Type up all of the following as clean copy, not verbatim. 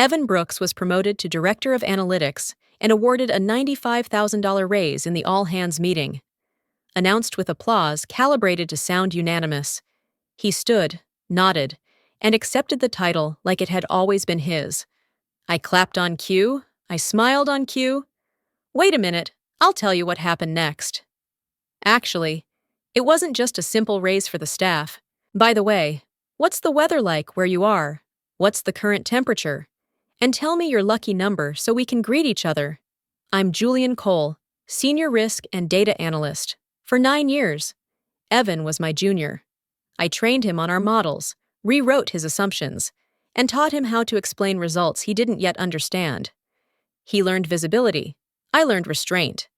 Evan Brooks was promoted to Director of Analytics and awarded a $95,000 raise in the all-hands meeting. Announced with applause calibrated to sound unanimous, he stood, nodded, and accepted the title like it had always been his. I clapped on cue, I smiled on cue. Wait a minute, I'll tell you what happened next. Actually, it wasn't just a simple raise for the staff. By the way, what's the weather like where you are? What's the current temperature? And tell me your lucky number so we can greet each other. I'm Julian Cole, Senior Risk and Data Analyst. For 9 years. Evan was my junior. I trained him on our models, rewrote his assumptions, and taught him how to explain results he didn't yet understand. He learned visibility. I learned restraint.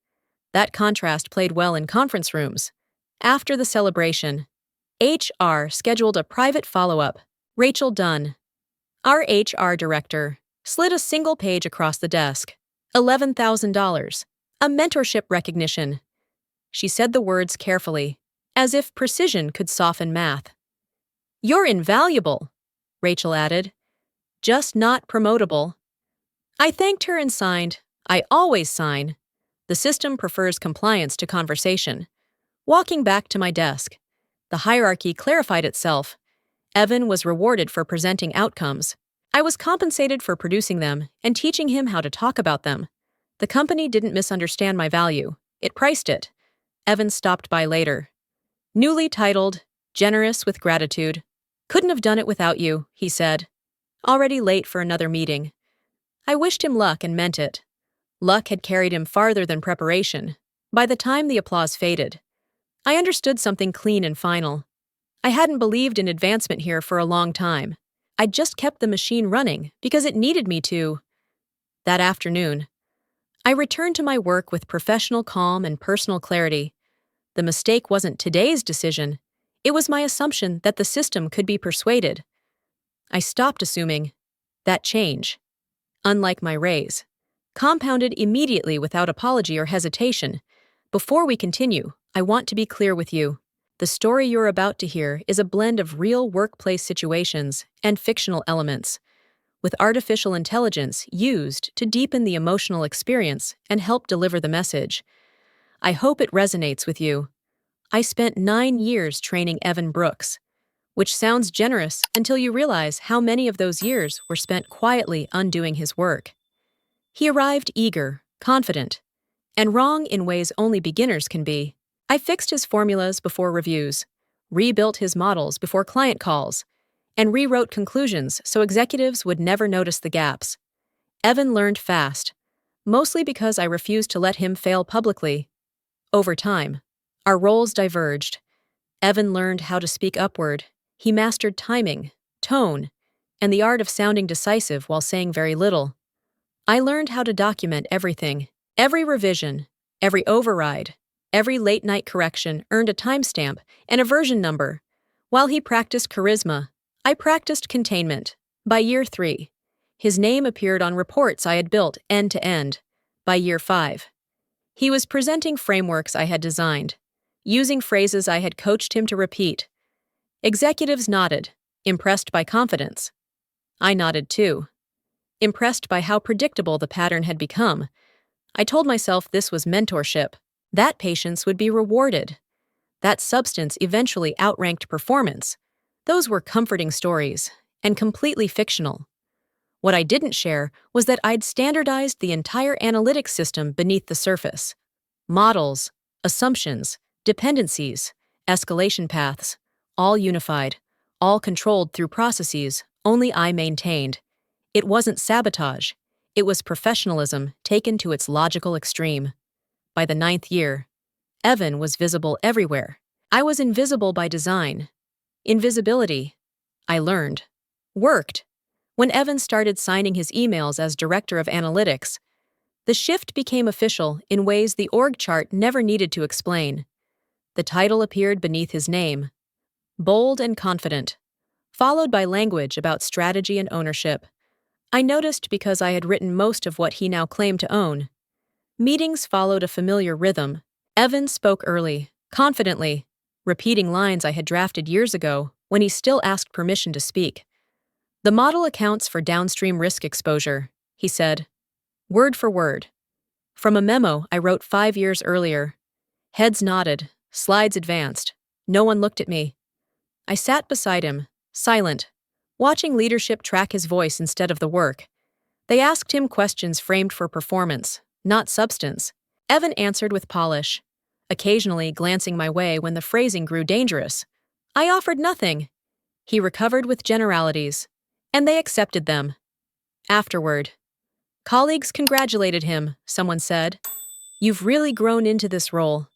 That contrast played well in conference rooms. After the celebration, HR scheduled a private follow-up. Rachel Dunn, our HR director, slid a single page across the desk. $11,000. A mentorship recognition. She said the words carefully, as if precision could soften math. You're invaluable, Rachel added. Just not promotable. I thanked her and signed. I always sign. The system prefers compliance to conversation. Walking back to my desk, the hierarchy clarified itself. Evan was rewarded for presenting outcomes. I was compensated for producing them and teaching him how to talk about them. The company didn't misunderstand my value. It priced it. Evan stopped by later. Newly titled, Generous with Gratitude. Couldn't have done it without you, he said. Already late for another meeting. I wished him luck and meant it. Luck had carried him farther than preparation. By the time the applause faded, I understood something clean and final. I hadn't believed in advancement here for a long time. I'd just kept the machine running because it needed me to. That afternoon, I returned to my work with professional calm and personal clarity. The mistake wasn't today's decision. It was my assumption that the system could be persuaded. I stopped assuming. That change, unlike my raise, compounded immediately without apology or hesitation. Before we continue, I want to be clear with you. The story you're about to hear is a blend of real workplace situations and fictional elements, with artificial intelligence used to deepen the emotional experience and help deliver the message. I hope it resonates with you. I spent 9 years training Evan Brooks, which sounds generous until you realize how many of those years were spent quietly undoing his work. He arrived eager, confident, and wrong in ways only beginners can be. I fixed his formulas before reviews, rebuilt his models before client calls, and rewrote conclusions so executives would never notice the gaps. Evan learned fast, mostly because I refused to let him fail publicly. Over time, our roles diverged. Evan learned how to speak upward. He mastered timing, tone, and the art of sounding decisive while saying very little. I learned how to document everything. Every revision, every override, every late-night correction earned a timestamp and a version number. While he practiced charisma, I practiced containment. By year 3, his name appeared on reports I had built end to end. By year 5, he was presenting frameworks I had designed, using phrases I had coached him to repeat. Executives nodded, impressed by confidence. I nodded too, impressed by how predictable the pattern had become. I told myself this was mentorship. That patience would be rewarded. That substance eventually outranked performance. Those were comforting stories, and completely fictional. What I didn't share was that I'd standardized the entire analytics system beneath the surface. Models, assumptions, dependencies, escalation paths, all unified, all controlled through processes only I maintained. It wasn't sabotage. It was professionalism taken to its logical extreme. By the 9th year, Evan was visible everywhere. I was invisible by design. Invisibility, I learned, worked. When Evan started signing his emails as Director of Analytics, the shift became official in ways the org chart never needed to explain. The title appeared beneath his name, bold and confident, followed by language about strategy and ownership. I noticed because I had written most of what he now claimed to own. Meetings followed a familiar rhythm. Evan spoke early, confidently, repeating lines I had drafted years ago when he still asked permission to speak. The model accounts for downstream risk exposure, he said, word for word, from a memo I wrote 5 years earlier. Heads nodded, slides advanced. No one looked at me. I sat beside him, silent, watching leadership track his voice instead of the work. They asked him questions framed for performance, not substance. Evan answered with polish, occasionally glancing my way when the phrasing grew dangerous. I offered nothing. He recovered with generalities, and they accepted them. Afterward, colleagues congratulated him, someone said. You've really grown into this role.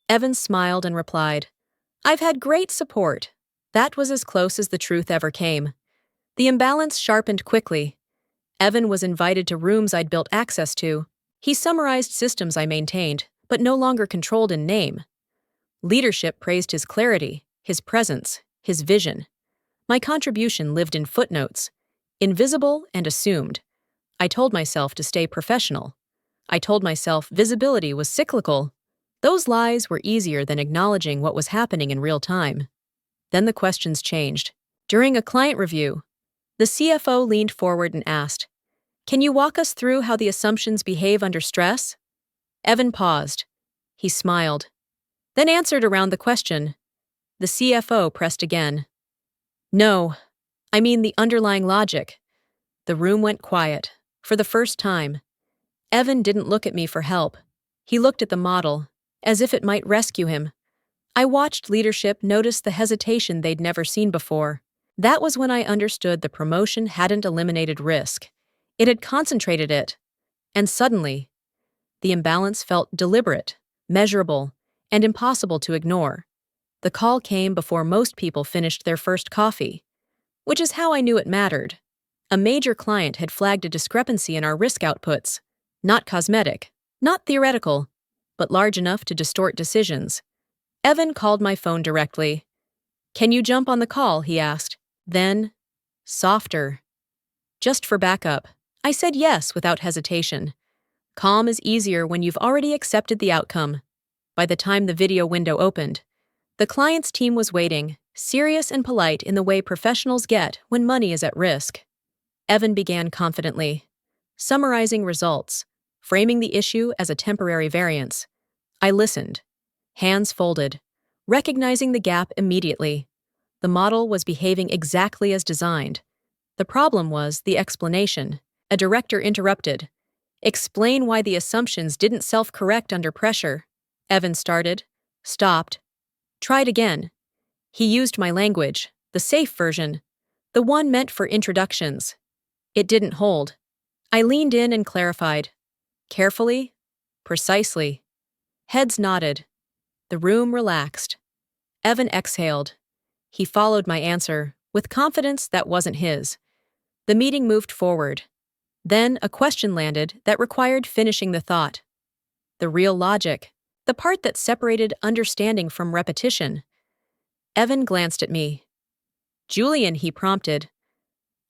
Evan smiled and replied, I've had great support. That was as close as the truth ever came. The imbalance sharpened quickly. Evan was invited to rooms I'd built access to. He summarized systems I maintained, but no longer controlled in name. Leadership praised his clarity, his presence, his vision. My contribution lived in footnotes, invisible and assumed. I told myself to stay professional. I told myself visibility was cyclical. Those lies were easier than acknowledging what was happening in real time. Then the questions changed. During a client review, the CFO leaned forward and asked, Can you walk us through how the assumptions behave under stress? Evan paused. He smiled, then answered around the question. The CFO pressed again. No, I mean the underlying logic. The room went quiet, for the first time. Evan didn't look at me for help. He looked at the model, as if it might rescue him. I watched leadership notice the hesitation they'd never seen before. That was when I understood the promotion hadn't eliminated risk. It had concentrated it. And suddenly, the imbalance felt deliberate, measurable, and impossible to ignore. The call came before most people finished their first coffee, which is how I knew it mattered. A major client had flagged a discrepancy in our risk outputs, not cosmetic, not theoretical, but large enough to distort decisions. Evan called my phone directly. Can you jump on the call? He asked. Then, softer. Just for backup. I said yes without hesitation. Calm is easier when you've already accepted the outcome. By the time the video window opened, the client's team was waiting, serious and polite in the way professionals get when money is at risk. Evan began confidently, summarizing results, framing the issue as a temporary variance. I listened, hands folded, recognizing the gap immediately. The model was behaving exactly as designed. The problem was the explanation. A director interrupted. Explain why the assumptions didn't self-correct under pressure. Evan started, stopped, tried again. He used my language, the safe version, the one meant for introductions. It didn't hold. I leaned in and clarified. Carefully, precisely. Heads nodded. The room relaxed. Evan exhaled. He followed my answer, with confidence that wasn't his. The meeting moved forward. Then a question landed that required finishing the thought. The real logic, the part that separated understanding from repetition. Evan glanced at me. Julian, he prompted.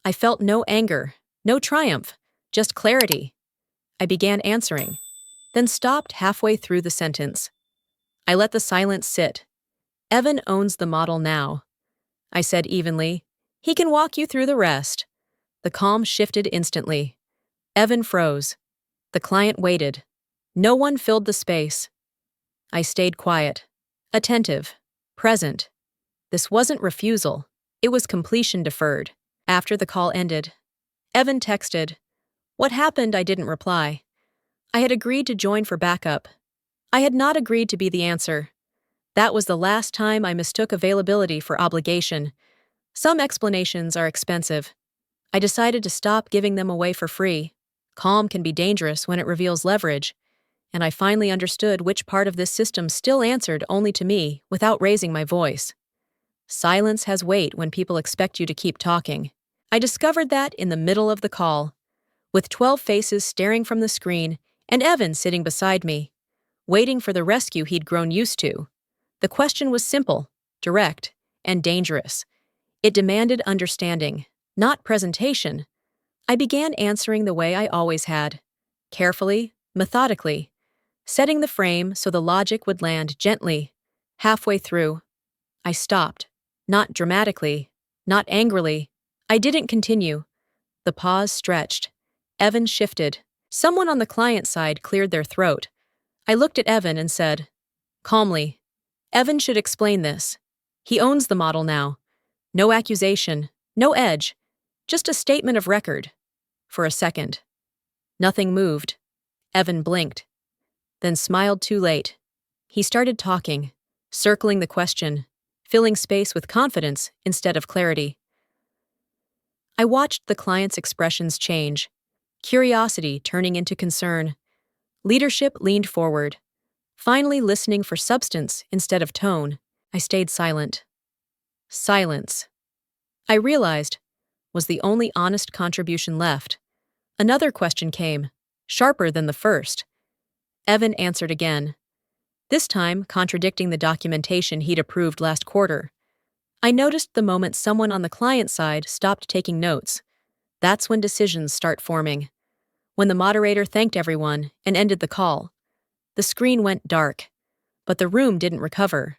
I felt no anger, no triumph, just clarity. I began answering, then stopped halfway through the sentence. I let the silence sit. Evan owns the model now. I said evenly. He can walk you through the rest. The calm shifted instantly. Evan froze. The client waited. No one filled the space. I stayed quiet, attentive, present. This wasn't refusal. It was completion deferred. After the call ended, Evan texted. What happened? I didn't reply. I had agreed to join for backup. I had not agreed to be the answer. That was the last time I mistook availability for obligation. Some explanations are expensive. I decided to stop giving them away for free. Calm can be dangerous when it reveals leverage, and I finally understood which part of this system still answered only to me without raising my voice. Silence has weight when people expect you to keep talking. I discovered that in the middle of the call, with 12 faces staring from the screen and Evan sitting beside me, waiting for the rescue he'd grown used to. The question was simple, direct, and dangerous. It demanded understanding, not presentation. I began answering the way I always had, carefully, methodically, setting the frame so the logic would land gently. Halfway through, I stopped, not dramatically, not angrily. I didn't continue. The pause stretched. Evan shifted. Someone on the client side cleared their throat. I looked at Evan and said, calmly, Evan should explain this. He owns the model now. No accusation, no edge, just a statement of record. For a second. Nothing moved. Evan blinked, then smiled too late. He started talking, circling the question, filling space with confidence instead of clarity. I watched the client's expressions change, curiosity turning into concern. Leadership leaned forward, finally listening for substance instead of tone. I stayed silent. Silence, I realized, was the only honest contribution left. Another question came, sharper than the first. Evan answered again, this time contradicting the documentation he'd approved last quarter. I noticed the moment someone on the client side stopped taking notes. That's when decisions start forming. When the moderator thanked everyone and ended the call, the screen went dark, but the room didn't recover.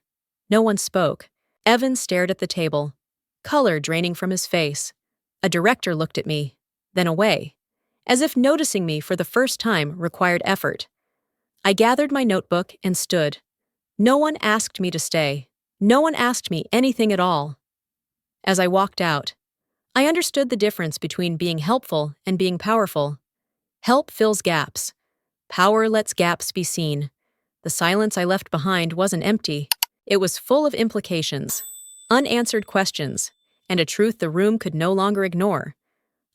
No one spoke. Evan stared at the table, color draining from his face. A director looked at me, then away, as if noticing me for the first time required effort. I gathered my notebook and stood. No one asked me to stay. No one asked me anything at all. As I walked out, I understood the difference between being helpful and being powerful. Help fills gaps. Power lets gaps be seen. The silence I left behind wasn't empty. It was full of implications, unanswered questions, and a truth the room could no longer ignore.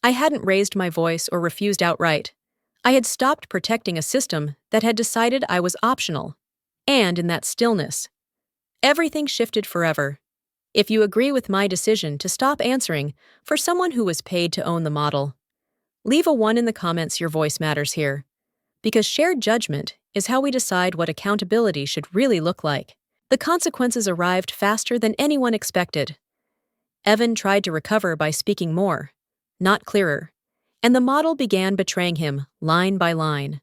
I hadn't raised my voice or refused outright. I had stopped protecting a system that had decided I was optional. And in that stillness, everything shifted forever. If you agree with my decision to stop answering for someone who was paid to own the model, leave a 1 in the comments. Your voice matters here. Because shared judgment is how we decide what accountability should really look like. The consequences arrived faster than anyone expected. Evan tried to recover by speaking more, not clearer, and the model began betraying him line by line.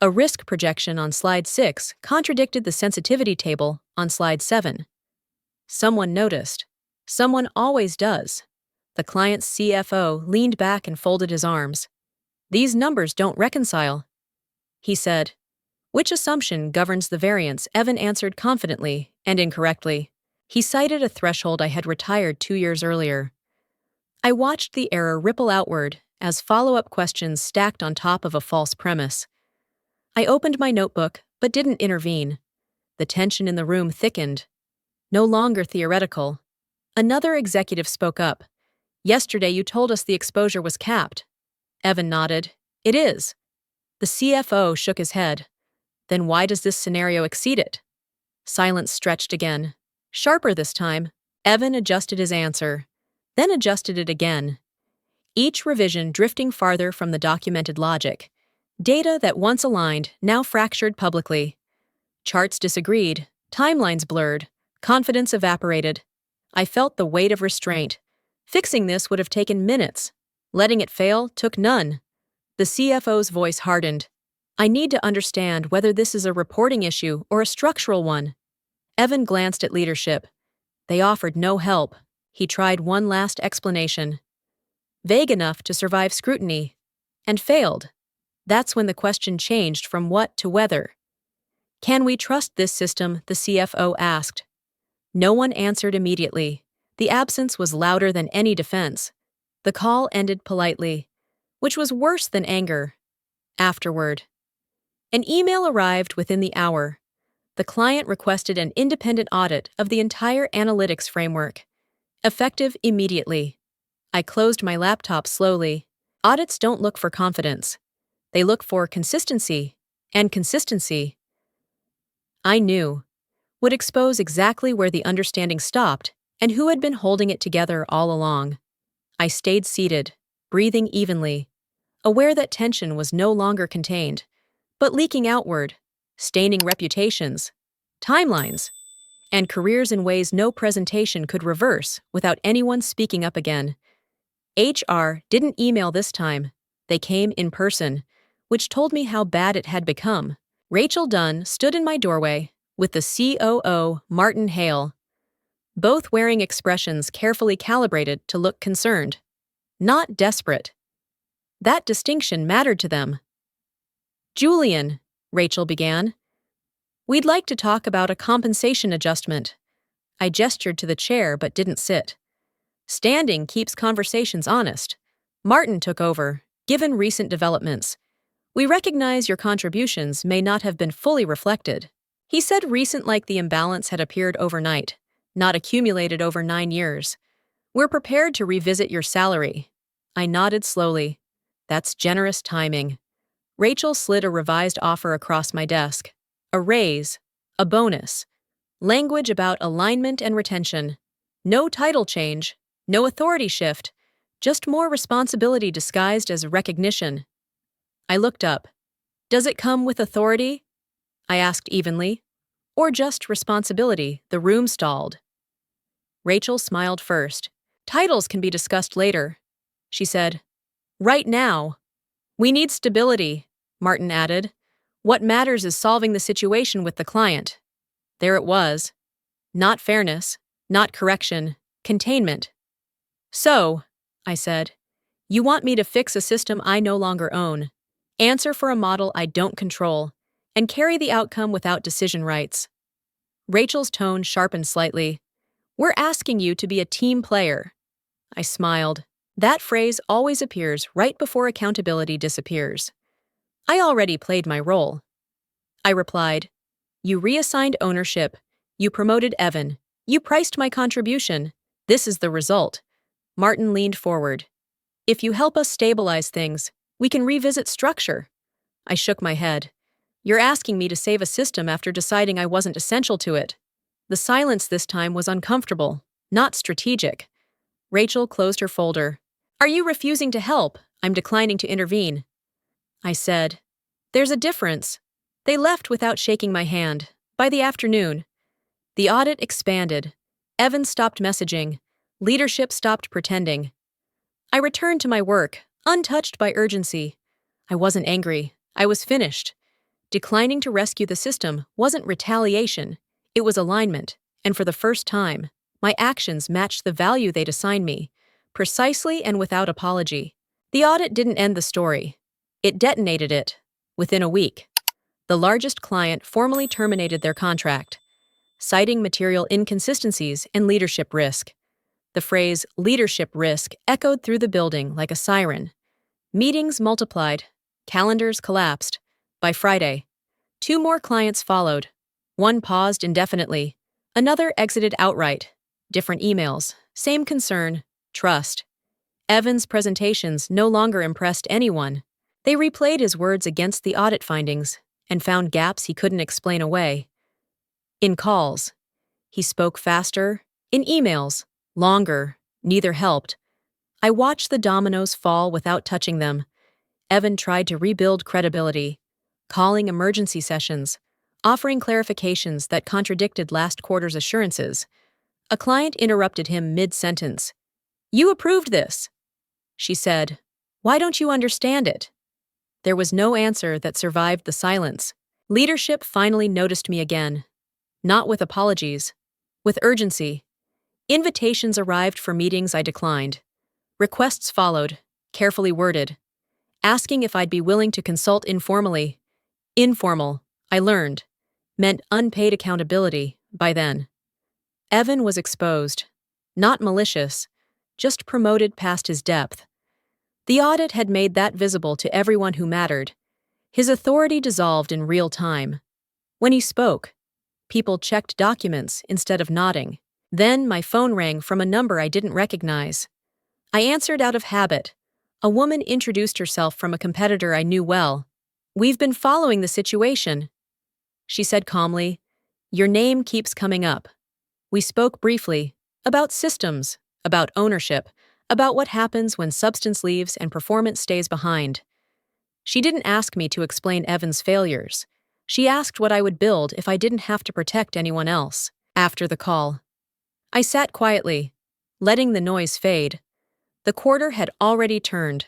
A risk projection on slide 6 contradicted the sensitivity table on slide 7. Someone noticed. Someone always does. The client's CFO leaned back and folded his arms. These numbers don't reconcile, he said. Which assumption governs the variance? Evan answered confidently and incorrectly. He cited a threshold I had retired 2 years earlier. I watched the error ripple outward as follow-up questions stacked on top of a false premise. I opened my notebook but didn't intervene. The tension in the room thickened. No longer theoretical. Another executive spoke up. Yesterday you told us the exposure was capped. Evan nodded. It is. The CFO shook his head. Then why does this scenario exceed it? Silence stretched again. Sharper this time. Evan adjusted his answer, then adjusted it again. Each revision drifting farther from the documented logic. Data that once aligned, now fractured publicly. Charts disagreed, timelines blurred, confidence evaporated. I felt the weight of restraint. Fixing this would have taken minutes. Letting it fail took none. The CFO's voice hardened. I need to understand whether this is a reporting issue or a structural one. Evan glanced at leadership. They offered no help. He tried one last explanation. Vague enough to survive scrutiny. And failed. That's when the question changed from what to whether. Can we trust this system? The CFO asked. No one answered immediately. The absence was louder than any defense. The call ended politely, which was worse than anger. Afterward, an email arrived within the hour. The client requested an independent audit of the entire analytics framework, effective immediately. I closed my laptop slowly. Audits don't look for confidence. They look for consistency, and consistency, I knew, would expose exactly where the understanding stopped and who had been holding it together all along. I stayed seated, breathing evenly, aware that tension was no longer contained, but leaking outward, staining reputations, timelines, and careers in ways no presentation could reverse without anyone speaking up again. HR didn't email this time. They came in person, which told me how bad it had become. Rachel Dunn stood in my doorway with the COO, Martin Hale, both wearing expressions carefully calibrated to look concerned. not desperate. That distinction mattered to them. "Julian," Rachel began, "we'd like to talk about a compensation adjustment." I gestured to the chair but didn't sit. Standing keeps conversations honest. Martin took over, given recent developments. "We recognize your contributions may not have been fully reflected." He said recent like the imbalance had appeared overnight, not accumulated over 9 years. "We're prepared to revisit your salary." I nodded slowly. That's generous timing. Rachel slid a revised offer across my desk. A raise, a bonus, language about alignment and retention. No title change, no authority shift, just more responsibility disguised as recognition. I looked up. "Does it come with authority?" I asked evenly. "Or just responsibility?" The room stalled. Rachel smiled first. "Titles can be discussed later," she said. "Right now." "We need stability," Martin added. "What matters is solving the situation with the client." There it was. Not fairness, not correction, containment. "So," I said, "you want me to fix a system I no longer own, answer for a model I don't control, and carry the outcome without decision rights." Rachel's tone sharpened slightly. "We're asking you to be a team player." I smiled. That phrase always appears right before accountability disappears. I already played my role. I replied, "You reassigned ownership. You promoted Evan. You priced my contribution. This is the result." Martin leaned forward. "If you help us stabilize things, we can revisit structure." I shook my head. "You're asking me to save a system after deciding I wasn't essential to it." The silence this time was uncomfortable, not strategic. Rachel closed her folder. "Are you refusing to help? I'm declining to intervene." I said, "There's a difference." They left without shaking my hand. By the afternoon, the audit expanded. Evan stopped messaging. Leadership stopped pretending. I returned to my work, untouched by urgency. I wasn't angry. I was finished. Declining to rescue the system wasn't retaliation. It was alignment, and for the first time, my actions matched the value they'd assigned me, precisely and without apology. The audit didn't end the story. It detonated it. Within a week, the largest client formally terminated their contract, citing material inconsistencies and leadership risk. The phrase leadership risk echoed through the building like a siren. Meetings multiplied. Calendars collapsed. By Friday, 2 more clients followed. One paused indefinitely. Another exited outright. Different emails. Same concern. Trust. Evan's presentations no longer impressed anyone. They replayed his words against the audit findings and found gaps he couldn't explain away. In calls, he spoke faster. In emails, longer. Neither helped. I watched the dominoes fall without touching them. Evan tried to rebuild credibility, calling emergency sessions, offering clarifications that contradicted last quarter's assurances. A client interrupted him mid-sentence. "You approved this," she said. "Why don't you understand it?" There was no answer that survived the silence. Leadership finally noticed me again. Not with apologies, with urgency. Invitations arrived for meetings I declined. Requests followed, carefully worded, asking if I'd be willing to consult informally. Informal, I learned, meant unpaid accountability by then. Evan was exposed. Not malicious, just promoted past his depth. The audit had made that visible to everyone who mattered. His authority dissolved in real time. When he spoke, people checked documents instead of nodding. Then my phone rang from a number I didn't recognize. I answered out of habit. A woman introduced herself from a competitor I knew well. "We've been following the situation," she said calmly. "Your name keeps coming up." We spoke briefly, about systems, about ownership, about what happens when substance leaves and performance stays behind. She didn't ask me to explain Evan's failures. She asked what I would build if I didn't have to protect anyone else. After the call, I sat quietly, letting the noise fade. The quarter had already turned.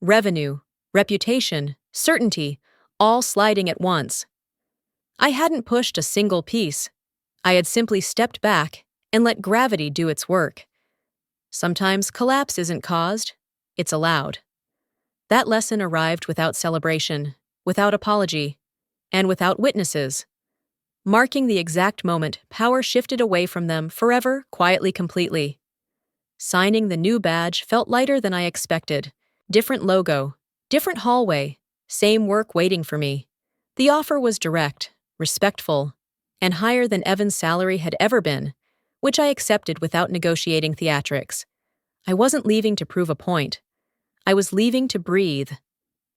Revenue, reputation, certainty, all sliding at once. I hadn't pushed a single piece. I had simply stepped back and let gravity do its work. Sometimes collapse isn't caused, It's allowed. That lesson arrived without celebration, without apology, and without witnesses. Marking the exact moment power shifted away from them forever, quietly, completely. Signing the new badge felt lighter than I expected. Different logo, different hallway, same work waiting for me. The offer was direct, respectful, and higher than Evan's salary had ever been, which I accepted without negotiating theatrics. I wasn't leaving to prove a point. I was leaving to breathe.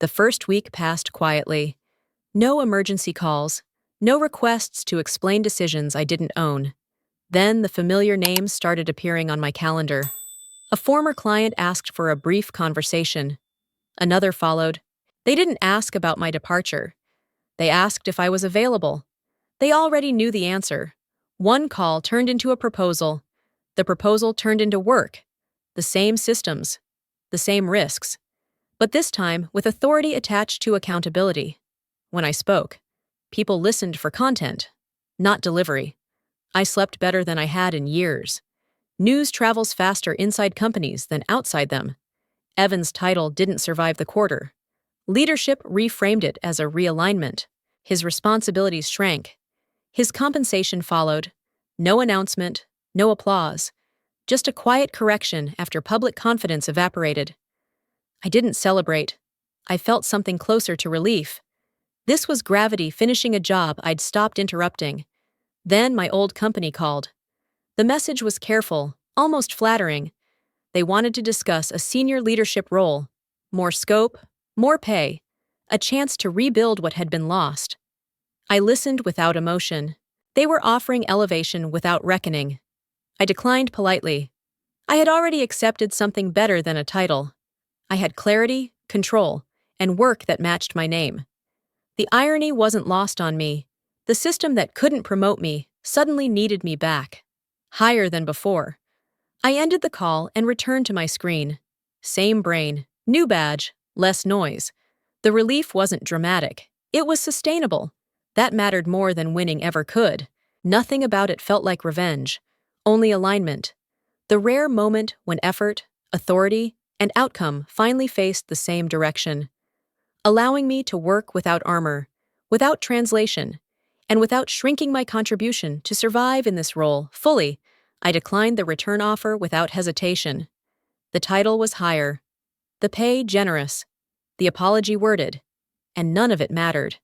The first week passed quietly. No emergency calls, no requests to explain decisions I didn't own. Then the familiar names started appearing on my calendar. A former client asked for a brief conversation. Another followed. They didn't ask about my departure. They asked if I was available. They already knew the answer. One call turned into a proposal. The proposal turned into work. The same systems. The same risks. But this time with authority attached to accountability. When I spoke, people listened for content, not delivery. I slept better than I had in years. News travels faster inside companies than outside them. Evan's title didn't survive the quarter. Leadership reframed it as a realignment. His responsibilities shrank. His compensation followed. No announcement, no applause. Just a quiet correction after public confidence evaporated. I didn't celebrate. I felt something closer to relief. This was gravity finishing a job I'd stopped interrupting. Then my old company called. The message was careful, almost flattering. They wanted to discuss a senior leadership role, more scope, more pay, a chance to rebuild what had been lost. I listened without emotion. They were offering elevation without reckoning. I declined politely. I had already accepted something better than a title. I had clarity, control, and work that matched my name. The irony wasn't lost on me. The system that couldn't promote me suddenly needed me back. Higher than before. I ended the call and returned to my screen. Same brain, new badge, less noise. The relief wasn't dramatic. It was sustainable. That mattered more than winning ever could. Nothing about it felt like revenge. Only alignment. The rare moment when effort, authority, and outcome finally faced the same direction. Allowing me to work without armor, without translation, and without shrinking my contribution to survive in this role fully, I declined the return offer without hesitation. The title was higher, the pay generous, the apology worded, and none of it mattered.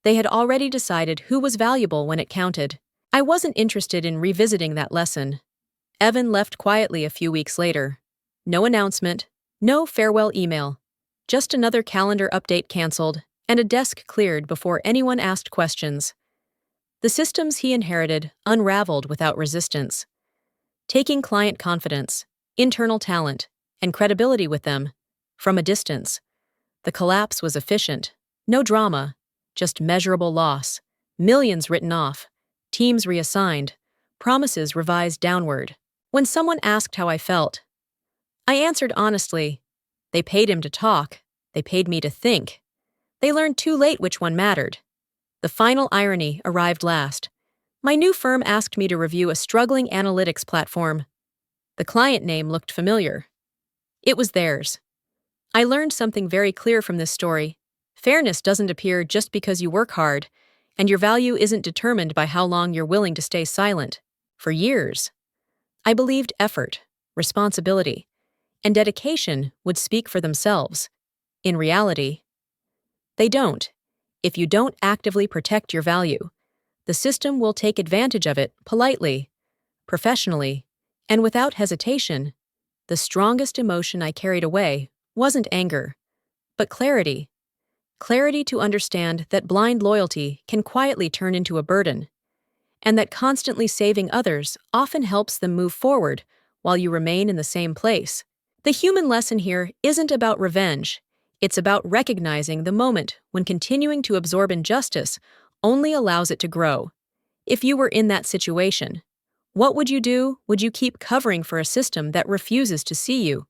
They had already decided who was valuable when it counted. I wasn't interested in revisiting that lesson. Evan left quietly a few weeks later. No announcement, no farewell email. Just another calendar update canceled, and a desk cleared before anyone asked questions. The systems he inherited unraveled without resistance. Taking client confidence, internal talent, and credibility with them, from a distance. The collapse was efficient. No drama, just measurable loss. Millions written off. Teams reassigned. Promises revised downward. When someone asked how I felt, I answered honestly. They paid him to talk. They paid me to think. They learned too late which one mattered. The final irony arrived last. My new firm asked me to review a struggling analytics platform. The client name looked familiar. It was theirs. I learned something very clear from this story. Fairness doesn't appear just because you work hard, and your value isn't determined by how long you're willing to stay silent. For years, I believed effort, responsibility, and dedication would speak for themselves. In reality, they don't. If you don't actively protect your value, the system will take advantage of it politely, professionally, and without hesitation. The strongest emotion I carried away wasn't anger, but clarity. Clarity to understand that blind loyalty can quietly turn into a burden, and that constantly saving others often helps them move forward while you remain in the same place. The human lesson here isn't about revenge. It's about recognizing the moment when continuing to absorb injustice only allows it to grow. If you were in that situation, what would you do? Would you keep covering for a system that refuses to see you?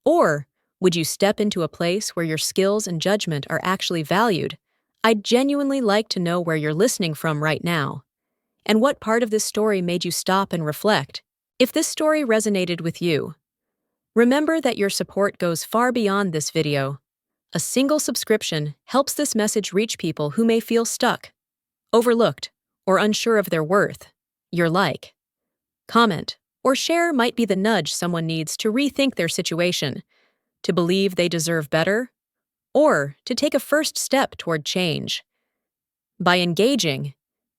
Or would you step into a place where your skills and judgment are actually valued? I'd genuinely like to know where you're listening from right now. And what part of this story made you stop and reflect? If this story resonated with you, Remember that your support goes far beyond this video. A single subscription helps this message reach people who may feel stuck, overlooked, or unsure of their worth. Your like, comment, or share might be the nudge someone needs to rethink their situation, to believe they deserve better, or to take a first step toward change. By engaging,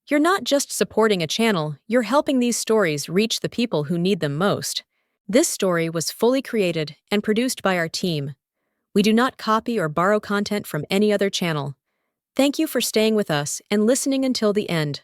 you're not just supporting a channel, you're helping these stories reach the people who need them most. This story was fully created and produced by our team. We do not copy or borrow content from any other channel. Thank you for staying with us and listening until the end.